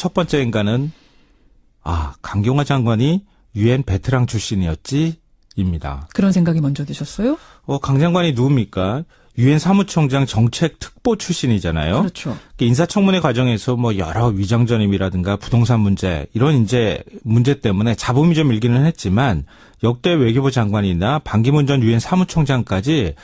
첫 번째 인간은 강경화 장관이 유엔 베테랑 출신이었지입니다. 그런 생각이 먼저 드셨어요? 강 장관이 누굽니까? 유엔 사무총장 정책특보 출신이잖아요. 그렇죠. 인사청문회 과정에서 뭐 여러 위장전입이라든가 부동산 문제 이런 이제 문제 때문에 잡음이 좀 일기는 했지만 역대 외교부 장관이나 반기문 전 유엔 사무총장까지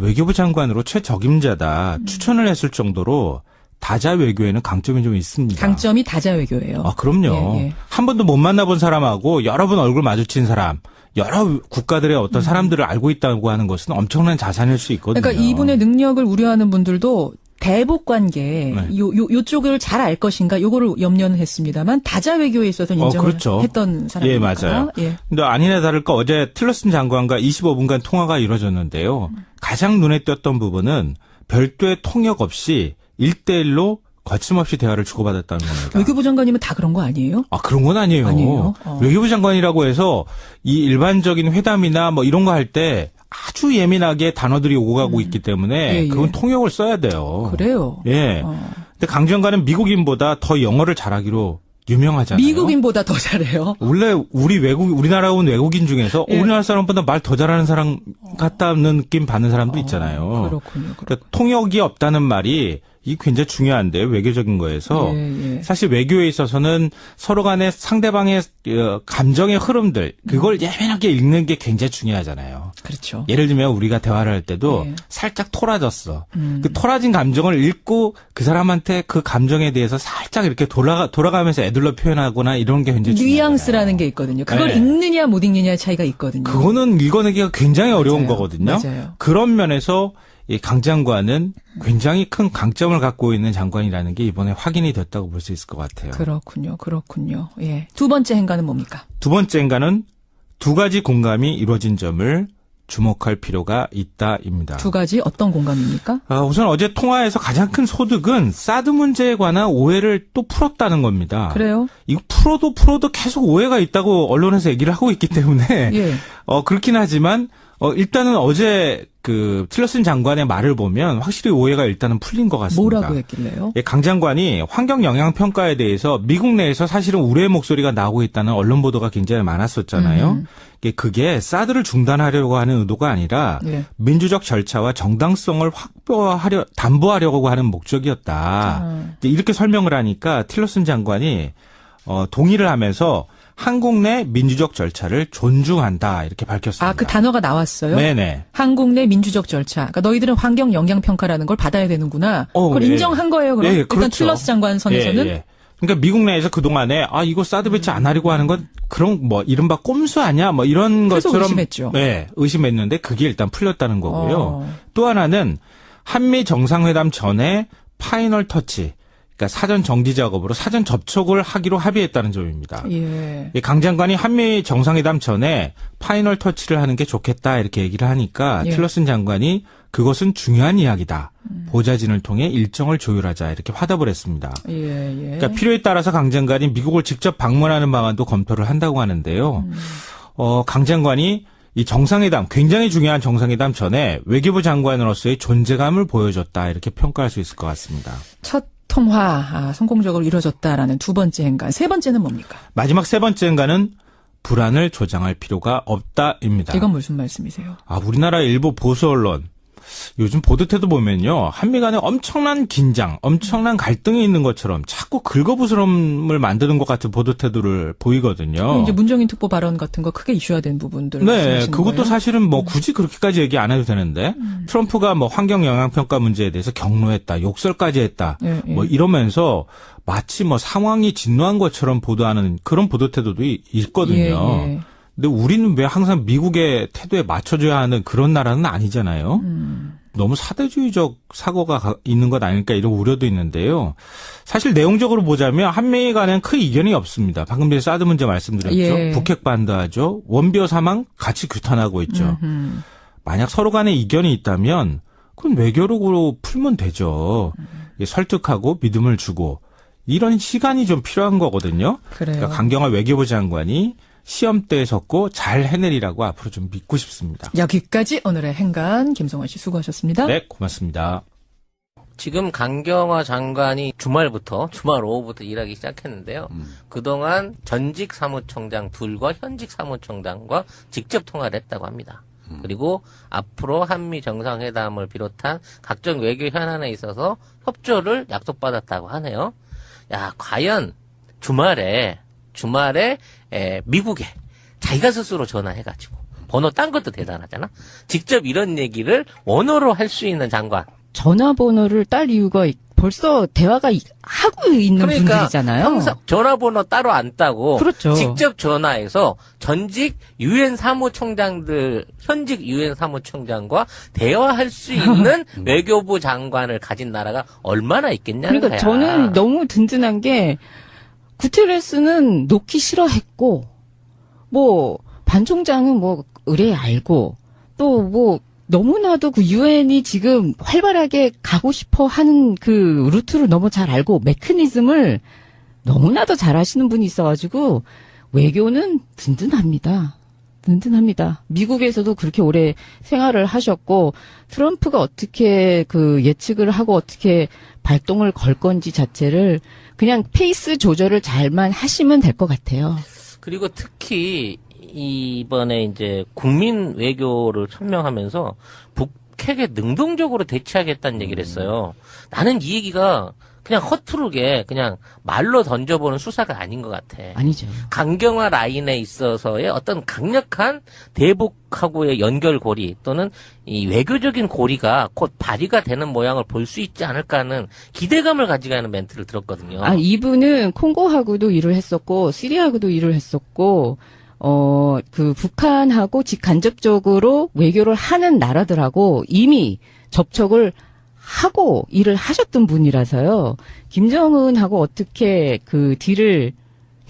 외교부 장관으로 최적임자다 추천을 했을 정도로 다자 외교에는 강점이 좀 있습니다. 강점이 다자 외교예요. 그럼요. 예. 한 번도 못 만나본 사람하고 여러 번 얼굴 마주친 사람, 여러 국가들의 어떤 사람들을 알고 있다고 하는 것은 엄청난 자산일 수 있거든요. 그러니까 이분의 능력을 우려하는 분들도 대북 관계 요쪽을 잘 알 것인가 요거를 염려는 했습니다만 다자 외교에 있어서 인정을 그렇죠. 했던 사람입니까? 예, 맞아요. 근데 아니나 다를까 어제 틸러슨 장관과 25분간 통화가 이루어졌는데요. 가장 눈에 띄었던 부분은 별도의 통역 없이 1대1로 거침없이 대화를 주고받았다는 겁니다. 외교부 장관이면 다 그런 거 아니에요? 그런 건 아니에요. 아니에요? 외교부 장관이라고 해서 이 일반적인 회담이나 뭐 이런 거 할 때 아주 예민하게 단어들이 오고 가고 있기 때문에 그건 통역을 써야 돼요. 그래요? 예. 근데 강 장관은 미국인보다 더 영어를 잘하기로 유명하잖아요. 미국인보다 더 잘해요? 원래 우리나라 온 외국인 중에서 우리나라 사람보다 말 더 잘하는 사람 같다는 느낌 받는 사람도 있잖아요. 그렇군요. 그러니까 통역이 없다는 말이 이게 굉장히 중요한데요. 외교적인 거에서. 사실 외교에 있어서는 서로 간에 상대방의 감정의 흐름들 그걸 예민하게 읽는 게 굉장히 중요하잖아요. 그렇죠. 예를 들면 우리가 대화를 할 때도 살짝 토라졌어. 그 토라진 감정을 읽고 그 사람한테 그 감정에 대해서 살짝 이렇게 돌아가면서 애들러 표현하거나 이런 게 굉장히 중요해요. 뉘앙스라는 게 있거든요. 그걸 읽느냐 못 읽느냐의 차이가 있거든요. 그거는 읽어내기가 굉장히 어려운 거거든요. 맞아요. 그런 면에서 이 강 장관은 굉장히 큰 강점을 갖고 있는 장관이라는 게 이번에 확인이 됐다고 볼 수 있을 것 같아요. 그렇군요. 예. 두 번째 행간은 뭡니까? 두 번째 행간은 두 가지 공감이 이루어진 점을 주목할 필요가 있다입니다. 두 가지 어떤 공감입니까? 우선 어제 통화에서 가장 큰 소득은 사드 문제에 관한 오해를 또 풀었다는 겁니다. 그래요? 이거 풀어도 계속 오해가 있다고 언론에서 얘기를 하고 있기 때문에 그렇긴 하지만 일단은 어제 그 틸러슨 장관의 말을 보면 확실히 오해가 일단은 풀린 것 같습니다. 뭐라고 했길래요? 강 장관이 환경 영향 평가에 대해서 미국 내에서 사실은 우려의 목소리가 나오고 있다는 언론 보도가 굉장히 많았었잖아요. 그게 사드를 중단하려고 하는 의도가 아니라 민주적 절차와 정당성을 담보하려고 하는 목적이었다. 이렇게 설명을 하니까 틸러슨 장관이 동의를 하면서 한국 내 민주적 절차를 존중한다 이렇게 밝혔습니다. 그 단어가 나왔어요? 네네. 한국 내 민주적 절차. 그러니까 너희들은 환경 영향 평가라는 걸 받아야 되는구나. 그걸 인정한 거예요. 그럼 일단 그렇죠. 틸러스 장관 선에서는. 그러니까 미국 내에서 그 동안에 이거 사드 배치 안 하려고 하는 건 그런 뭐 이른바 꼼수 아니야? 뭐 이런 것처럼 의심했죠. 네, 의심했는데 그게 일단 풀렸다는 거고요. 또 하나는 한미 정상회담 전에 파이널 터치. 그러니까 사전 정지 작업으로 사전 접촉을 하기로 합의했다는 점입니다. 강 장관이 한미 정상회담 전에 파이널 터치를 하는 게 좋겠다 이렇게 얘기를 하니까 틸러슨 장관이 그것은 중요한 이야기다. 보좌진을 통해 일정을 조율하자 이렇게 화답을 했습니다. 그러니까 필요에 따라서 강 장관이 미국을 직접 방문하는 방안도 검토를 한다고 하는데요. 강 장관이 이 정상회담, 굉장히 중요한 정상회담 전에 외교부 장관으로서의 존재감을 보여줬다 이렇게 평가할 수 있을 것 같습니다. 첫 통화 성공적으로 이루어졌다라는 두 번째 행간. 세 번째는 뭡니까? 마지막 세 번째 행간은 불안을 조장할 필요가 없다입니다. 이건 무슨 말씀이세요? 우리나라 일부 보수 언론 요즘 보도태도 보면요. 한미 간에 엄청난 긴장, 엄청난 갈등이 있는 것처럼 자꾸 긁어부스럼을 만드는 것 같은 보도태도를 보이거든요. 이제 문정인 특보 발언 같은 거 크게 이슈화된 부분들. 네, 그것도 거예요? 사실은 뭐 굳이 그렇게까지 얘기 안 해도 되는데 트럼프가 뭐 환경 영향 평가 문제에 대해서 경로했다, 욕설까지 했다, 뭐 이러면서 마치 뭐 상황이 진노한 것처럼 보도하는 그런 보도태도도 있거든요. 근데 우리는 왜 항상 미국의 태도에 맞춰줘야 하는 그런 나라는 아니잖아요. 너무 사대주의적 사고가 있는 것 아닐까 이런 우려도 있는데요. 사실 내용적으로 보자면 한미 간에는 큰 이견이 없습니다. 방금 전에 사드 문제 말씀드렸죠. 북핵 반대하죠. 원비어 사망 같이 규탄하고 있죠. 만약 서로 간에 이견이 있다면 그건 외교력으로 풀면 되죠. 설득하고 믿음을 주고 이런 시간이 좀 필요한 거거든요. 그러니까 강경화 외교부 장관이 시험대에 섰고 잘 해내리라고 앞으로 좀 믿고 싶습니다. 여기까지 오늘의 행간 김성환 씨 수고하셨습니다. 네, 고맙습니다. 지금 강경화 장관이 주말 오후부터 일하기 시작했는데요. 그동안 전직 사무총장 둘과 현직 사무총장과 직접 통화를 했다고 합니다. 그리고 앞으로 한미 정상회담을 비롯한 각종 외교 현안에 있어서 협조를 약속받았다고 하네요. 야, 과연 주말에 미국에 자기가 스스로 전화해가지고 번호 딴 것도 대단하잖아. 직접 이런 얘기를 원어로 할 수 있는 장관. 전화번호를 딸 이유가 벌써 대화가 하고 있는 분들이잖아요. 항상 전화번호 따로 안 따고 그렇죠. 직접 전화해서 전직 유엔 사무총장들, 현직 유엔 사무총장과 대화할 수 있는 외교부 장관을 가진 나라가 얼마나 있겠냐는 그러니까 거야. 저는 너무 든든한 게 구테레스는 놓기 싫어했고 뭐 반 총장은 뭐 의뢰 알고 또 뭐 너무나도 그 유엔이 지금 활발하게 가고 싶어 하는 그 루트를 너무 잘 알고 메커니즘을 너무나도 잘 하시는 분이 있어가지고 외교는 든든합니다. 든든합니다. 미국에서도 그렇게 오래 생활을 하셨고 트럼프가 어떻게 그 예측을 하고 어떻게 발동을 걸 건지 자체를 그냥 페이스 조절을 잘만 하시면 될 것 같아요. 그리고 특히 이번에 이제 국민 외교를 설명하면서 북핵에 능동적으로 대치하겠다는 얘기를 했어요. 나는 이 얘기가 그냥 허투루게 그냥 말로 던져보는 수사가 아닌 것 같아. 아니죠. 강경화 라인에 있어서의 어떤 강력한 대북하고의 연결고리 또는 이 외교적인 고리가 곧 발휘가 되는 모양을 볼 수 있지 않을까 하는 기대감을 가지고 하는 멘트를 들었거든요. 아, 이분은 콩고하고도 일을 했었고, 시리아하고도 일을 했었고, 그 북한하고 직간접적으로 외교를 하는 나라들하고 이미 접촉을 하고 일을 하셨던 분이라서요. 김정은하고 어떻게 그 딜을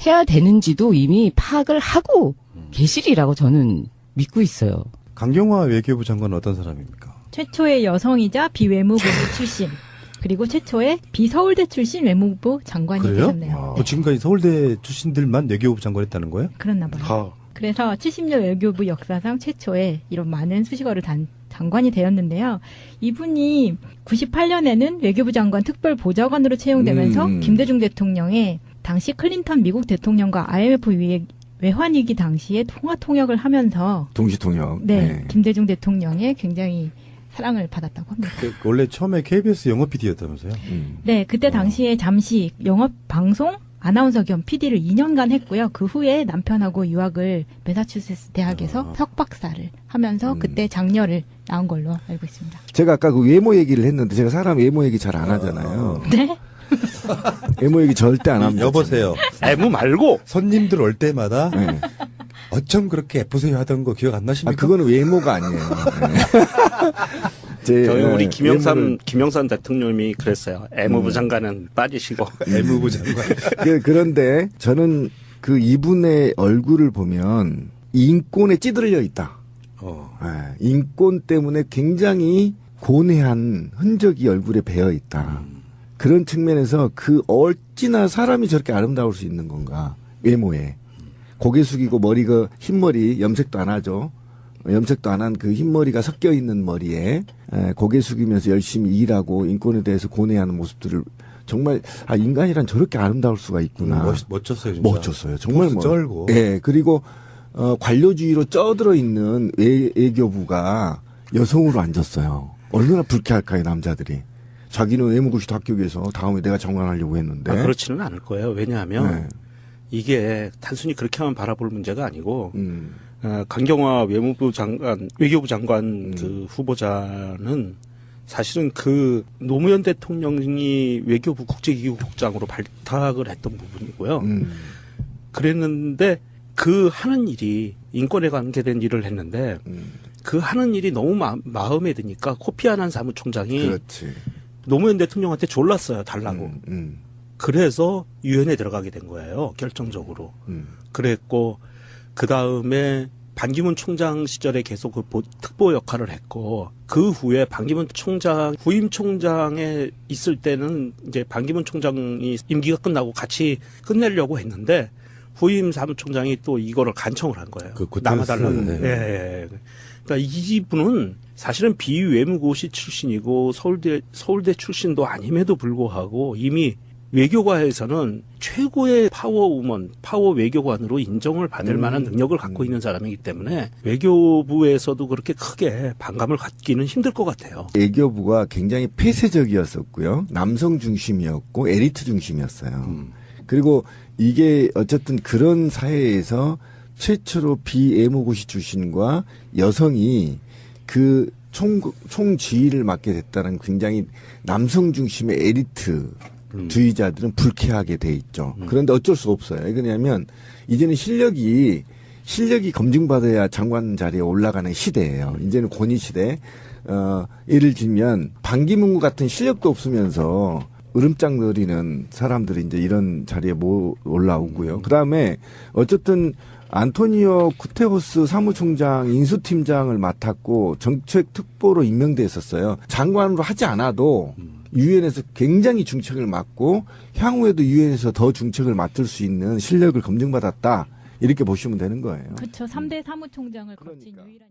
해야 되는지도 이미 파악을 하고 계시리라고 저는 믿고 있어요. 강경화 외교부 장관은 어떤 사람입니까? 최초의 여성이자 비외무부 출신, 그리고 최초의 비서울대 출신 외무부 장관이 그래요? 되셨네요. 지금까지 서울대 출신들만 외교부 장관 했다는 거예요? 그랬나 봐요. 그래서 70년 외교부 역사상 최초의 이런 많은 수식어를 단 장관이 되었는데요. 이분이 98년에는 외교부 장관 특별보좌관으로 채용되면서 김대중 대통령의 당시 클린턴 미국 대통령과 IMF 외환위기 당시에 통역을 하면서 동시통역. 네, 김대중 대통령의 굉장히 사랑을 받았다고 합니다. 원래 처음에 KBS 영어 PD였다면서요? 네, 그때 당시에 잠시 영업 방송 아나운서 겸 PD를 2년간 했고요. 그 후에 남편하고 유학을 매사추세츠 대학에서 석박사를 하면서 그때 장녀를 낳은 걸로 알고 있습니다. 제가 아까 그 외모 얘기를 했는데 제가 사람 외모 얘기 잘 안 하잖아요. 네? 외모 얘기 절대 안 합니다. 여보세요. 애무 말고 손님들 올 때마다 네. 어쩜 그렇게 예쁘세요 하던 거 기억 안 나십니까? 그거는 외모가 아니에요. 네. 저희 우리 외모를... 김영삼 대통령이 그랬어요. 애무부 장관은 빠지시고. 외무부 장관. 그런데 저는 그 이분의 얼굴을 보면 인권에 찌들려 있다. 인권 때문에 굉장히 고뇌한 흔적이 얼굴에 배어 있다. 그런 측면에서 그 어찌나 사람이 저렇게 아름다울 수 있는 건가. 외모에. 고개 숙이고 머리가 흰머리 염색도 안 하죠. 염색도 안 한 그 흰머리가 섞여 있는 머리에 고개 숙이면서 열심히 일하고 인권에 대해서 고뇌하는 모습들을 정말 인간이란 저렇게 아름다울 수가 있구나. 멋졌어요, 진짜. 멋졌어요. 정말 쩔고. 예, 그리고 관료주의로 쪄들어 있는 외교부가 여성으로 앉았어요. 얼마나 불쾌할까요, 남자들이. 자기는 외무고시도 합격해서 다음에 내가 장관하려고 했는데. 그렇지는 않을 거예요. 왜냐하면 이게 단순히 그렇게만 바라볼 문제가 아니고 강경화 외교부 장관 그 후보자는 사실은 그 노무현 대통령이 외교부 국제기구국장으로 발탁을 했던 부분이고요. 그랬는데 그 하는 일이 인권에 관계된 일을 했는데 그 하는 일이 너무 마음에 드니까 코피 아난 사무총장이 그렇지. 노무현 대통령한테 졸랐어요. 달라고. 그래서 유엔에 들어가게 된 거예요. 결정적으로. 그랬고 그 다음에 반기문 총장 시절에 계속 그 특보 역할을 했고 그 후에 반기문 총장 후임 총장에 있을 때는 이제 반기문 총장이 임기가 끝나고 같이 끝내려고 했는데 후임 사무총장이 또 이거를 간청을 한 거예요. 그 남아달라고. 네. 예. 그러니까 이분은 사실은 비외무고시 출신이고 서울대 출신도 아님에도 불구하고 이미 외교가에서는 최고의 파워우먼, 파워 외교관으로 인정을 받을 만한 능력을 갖고 있는 사람이기 때문에 외교부에서도 그렇게 크게 반감을 갖기는 힘들 것 같아요. 외교부가 굉장히 폐쇄적이었었고요. 남성 중심이었고 에리트 중심이었어요. 그리고 이게 어쨌든 그런 사회에서 최초로 비외무고시 출신과 여성이 그 총지휘를 맡게 됐다는 굉장히 남성 중심의 에리트 주의자들은 불쾌하게 돼 있죠. 그런데 어쩔 수 없어요. 왜냐하면 이제는 실력이 검증받아야 장관 자리에 올라가는 시대예요. 이제는 권위 시대. 예를 들면 반기문구 같은 실력도 없으면서 으름장거리는 사람들이 이제 이런 자리에 못 올라오고요. 그다음에 어쨌든 안토니오 구테호스 사무총장 인수팀장을 맡았고 정책특보로 임명됐었어요. 장관으로 하지 않아도 유엔에서 굉장히 중책을 맡고 향후에도 유엔에서 더 중책을 맡을 수 있는 실력을 검증받았다. 이렇게 보시면 되는 거예요. 그렇죠. 3대 사무총장을 거친 유일한.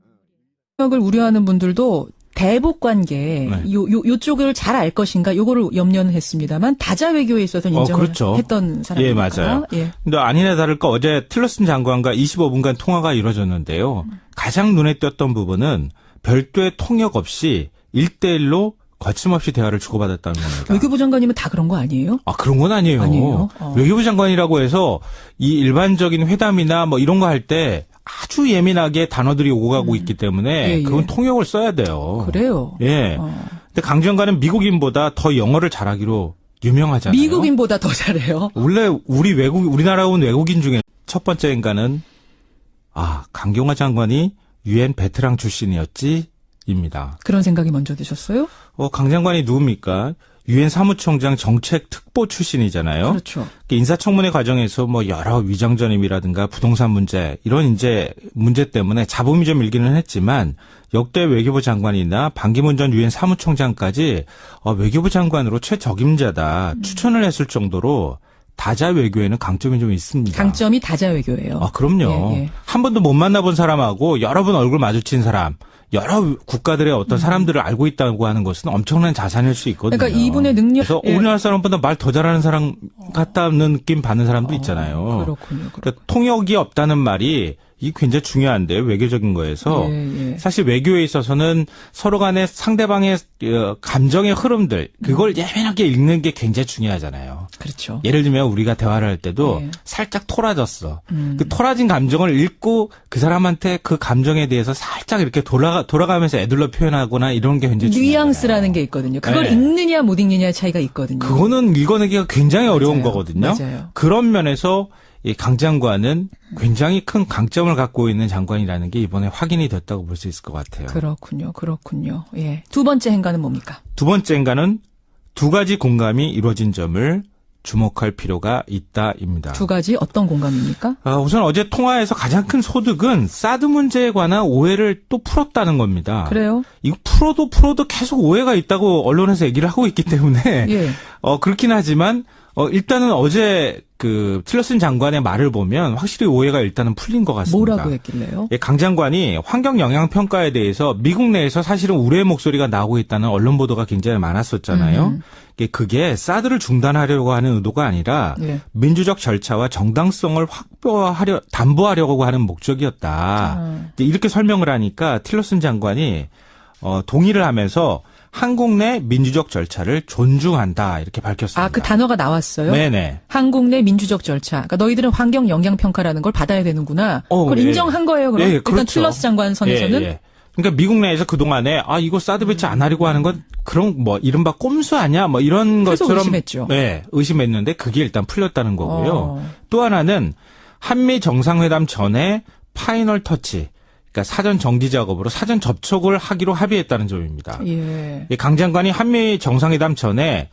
을 우려하는 분들도 대북 관계 요쪽을 잘 알 것인가 요거를 염려는 했습니다만 다자 외교에 있어서 인정을 그렇죠. 했던 사람입니다. 예, 맞아요. 예. 근데 아니나 다를까 어제 틸러슨 장관과 25분간 통화가 이루어졌는데요. 가장 눈에 띄었던 부분은 별도의 통역 없이 1대1로 거침없이 대화를 주고받았다는 겁니다. 외교부 장관이면 다 그런 거 아니에요? 아, 그런 건 아니에요. 아니에요? 외교부 장관이라고 해서 이 일반적인 회담이나 뭐 이런 거 할 때 아주 예민하게 단어들이 오고 가고 있기 때문에 그건 통역을 써야 돼요. 그래요? 예. 근데 강 장관은 미국인보다 더 영어를 잘하기로 유명하잖아요. 미국인보다 더 잘해요? 원래 우리나라 온 외국인 중에 첫 번째인가는 강경화 장관이 유엔 베테랑 출신이었지입니다. 그런 생각이 먼저 드셨어요? 강 장관이 누굽니까? 유엔 사무총장 정책특보 출신이잖아요. 그렇죠. 인사청문회 과정에서 뭐 여러 위장전입이라든가 부동산 문제 이런 이제 문제 때문에 잡음이 좀 일기는 했지만 역대 외교부 장관이나 반기문 전 유엔 사무총장까지 외교부 장관으로 최적임자다 추천을 했을 정도로 다자 외교에는 강점이 좀 있습니다. 강점이 다자 외교예요. 그럼요. 예. 한 번도 못 만나본 사람하고 여러 번 얼굴 마주친 사람, 여러 국가들의 어떤 사람들을 알고 있다고 하는 것은 엄청난 자산일 수 있거든요. 그러니까 이분의 능력. 그래서 우리나라 사람보다 말 더 잘하는 사람 같다는 느낌 받는 사람도 있잖아요. 그렇군요. 그러니까 통역이 없다는 말이 이게 굉장히 중요한데요. 외교적인 거에서. 사실 외교에 있어서는 서로 간에 상대방의 감정의 흐름들 그걸 예민하게 읽는 게 굉장히 중요하잖아요. 그렇죠. 예를 들면 우리가 대화를 할 때도 살짝 토라졌어. 그 토라진 감정을 읽고 그 사람한테 그 감정에 대해서 살짝 이렇게 돌아가면서 애들로 표현하거나 이런 게 굉장히 중요해요. 뉘앙스라는 게 있거든요. 그걸 읽느냐 못 읽느냐의 차이가 있거든요. 그거는 읽어내기가 굉장히 어려운 맞아요. 거거든요. 맞아요. 그런 면에서 이 강 장관은 굉장히 큰 강점을 갖고 있는 장관이라는 게 이번에 확인이 됐다고 볼 수 있을 것 같아요. 그렇군요. 예. 두 번째 행간은 뭡니까? 두 번째 행간은 두 가지 공감이 이루어진 점을 주목할 필요가 있다입니다. 두 가지 어떤 공감입니까? 우선 어제 통화에서 가장 큰 소득은 사드 문제에 관한 오해를 또 풀었다는 겁니다. 그래요? 이거 풀어도 계속 오해가 있다고 언론에서 얘기를 하고 있기 때문에 그렇긴 하지만 일단은 어제 그 틸러슨 장관의 말을 보면 확실히 오해가 일단은 풀린 것 같습니다. 뭐라고 했길래요? 강 장관이 환경 영향 평가에 대해서 미국 내에서 사실은 우려의 목소리가 나오고 있다는 언론 보도가 굉장히 많았었잖아요. 그게 사드를 중단하려고 하는 의도가 아니라 민주적 절차와 정당성을 담보하려고 하는 목적이었다. 이렇게 설명을 하니까 틸러슨 장관이 동의를 하면서 한국 내 민주적 절차를 존중한다 이렇게 밝혔습니다. 그 단어가 나왔어요? 네네. 한국 내 민주적 절차. 그러니까 너희들은 환경 영향 평가라는 걸 받아야 되는구나. 그걸 인정한 거예요. 그럼 일단 그렇죠. 틸러스 장관 선에서는. 그러니까 미국 내에서 그 동안에 이거 사드 배치 안 하려고 하는 건 그런 뭐 이른바 꼼수 아니야? 뭐 이런 것처럼 의심했죠. 의심했는데 그게 일단 풀렸다는 거고요. 또 하나는 한미 정상회담 전에 파이널 터치. 그러니까 사전 정지 작업으로 사전 접촉을 하기로 합의했다는 점입니다. 강 장관이 한미 정상회담 전에